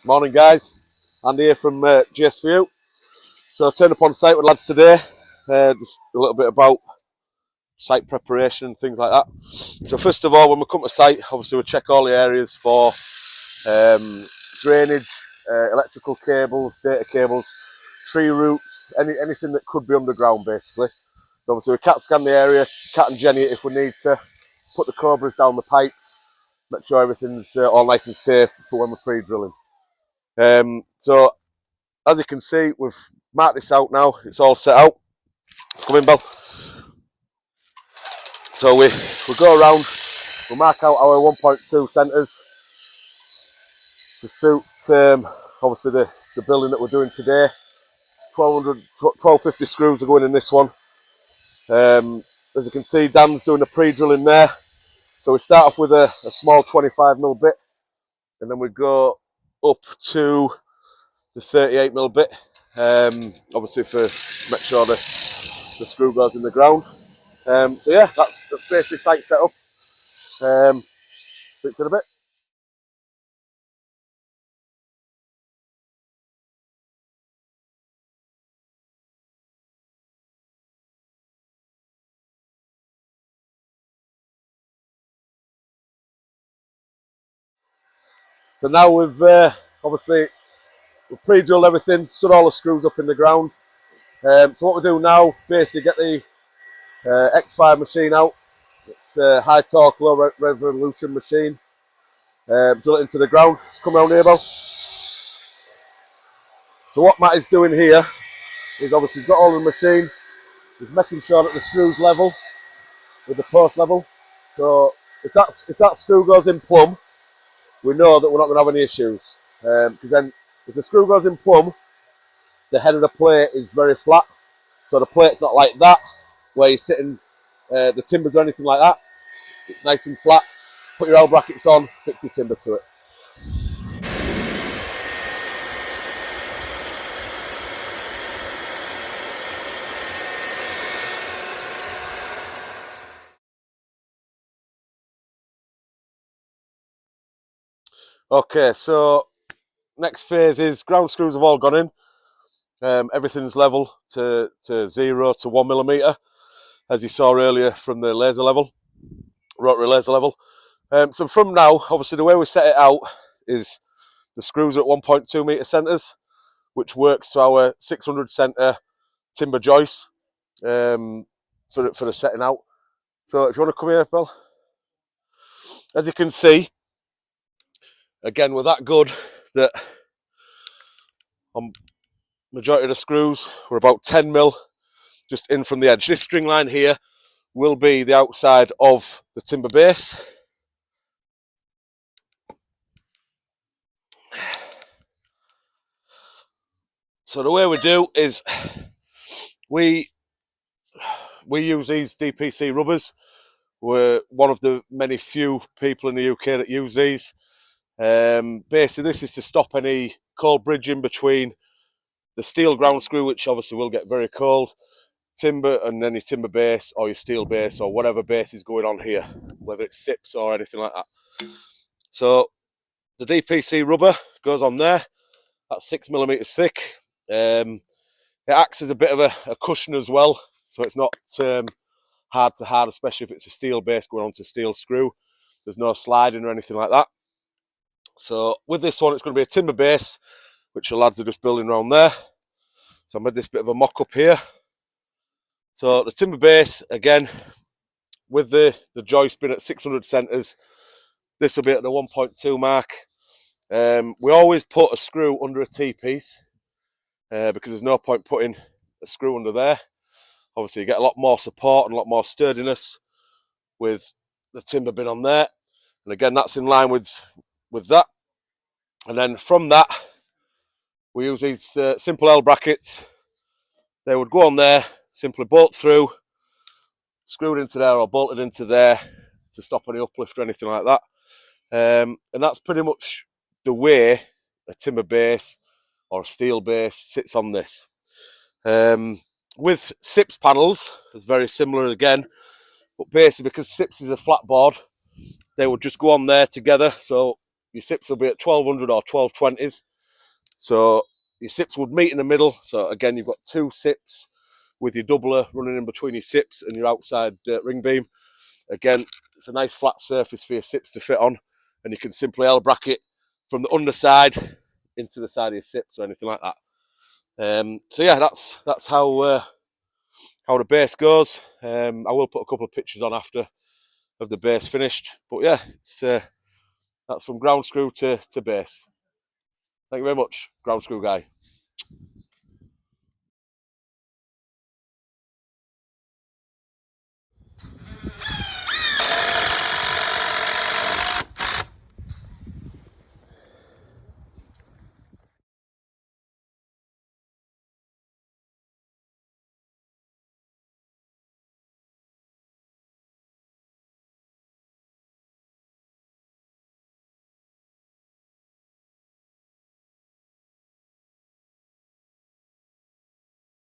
Morning guys, Andy here from GSVU. So I turned up on site with lads today, just a little bit about site preparation and things like that. So first of all, when we come to site, obviously we check all the areas for drainage, electrical cables, data cables, tree roots, anything that could be underground basically. So obviously we cat scan the area, cat and jenny it if we need to, put the cobras down the pipes, make sure everything's all nice and safe for when we're pre-drilling. So as you can see, we've marked this out now. It's all set out. Come in, Bell. So we go around. We mark out our 1.2 centres to suit obviously the building that we're doing today. 1250 screws are going in this one. As you can see, Dan's doing the pre-drilling there. So we start off with a small 25mm bit, and then we go up to the 38mm bit. Obviously to make sure the screw goes in the ground. So yeah, that's basically site setup. Speak to you in a bit. So now we've obviously we've pre-drilled everything, stood all the screws up in the ground. So what we do now, basically get the X5 machine out. It's a high torque, low revolution machine. Drill it into the ground. Come around here, Bill. So what Matt is doing here is obviously he's got all the machine. He's making sure that the screw's level with the post level. So if that screw goes in plumb, we know that we're not going to have any issues. Because then if the screw goes in plumb, the head of the plate is very flat. So the plate's not like that, where you're sitting the timbers or anything like that. It's nice and flat. Put your L brackets on, fix your timber to it. Okay, so next phase is ground screws have all gone in. Everything's level to 0 to 1mm, as you saw earlier from the laser level, rotary laser level. So from now, obviously the way we set it out is the screws are at 1.2m centres, which works to our 600 centre timber joist for the setting out. So if you want to come here, Phil. As you can see, again, we're that good that on majority of the screws, we're about 10mm just in from the edge. This string line here will be the outside of the timber base. So the way we do is we use these DPC rubbers. We're one of the many few people in the UK that use these. Basically, this is to stop any cold bridging between the steel ground screw, which obviously will get very cold, timber, and then your timber base or your steel base or whatever base is going on here, whether it's SIPs or anything like that. So the DPC rubber goes on there. That's 6mm thick. It acts as a bit of a cushion as well, so it's not hard to hard, especially if it's a steel base going onto a steel screw. There's no sliding or anything like that. So with this one, it's going to be a timber base, which the lads are just building around there. So I made this bit of a mock-up here. So the timber base, again, with the joist being at 600 centres, this will be at the 1.2 mark. We always put a screw under a T-piece because there's no point putting a screw under there. Obviously, you get a lot more support and a lot more sturdiness with the timber bin on there. And again, that's in line with that. And then from that, we use these simple L brackets. They would go on there, simply bolt through, screwed into there or bolted into there to stop any uplift or anything like that. And that's pretty much the way a timber base or a steel base sits on this. With SIPS panels, it's very similar again, but basically because SIPS is a flat board, they would just go on there together. So your SIPS will be at 1200 or 1220s, So your sips would meet in the middle. So again, you've got two sips with your doubler running in between your sips and your outside ring beam. Again, it's a nice flat surface for your sips to fit on, and you can simply L bracket from the underside into the side of your sips or anything like that. So yeah, that's how the base goes. I will put a couple of pictures on after of the base finished, but yeah, it's that's from ground screw to base. Thank you very much, ground screw guy.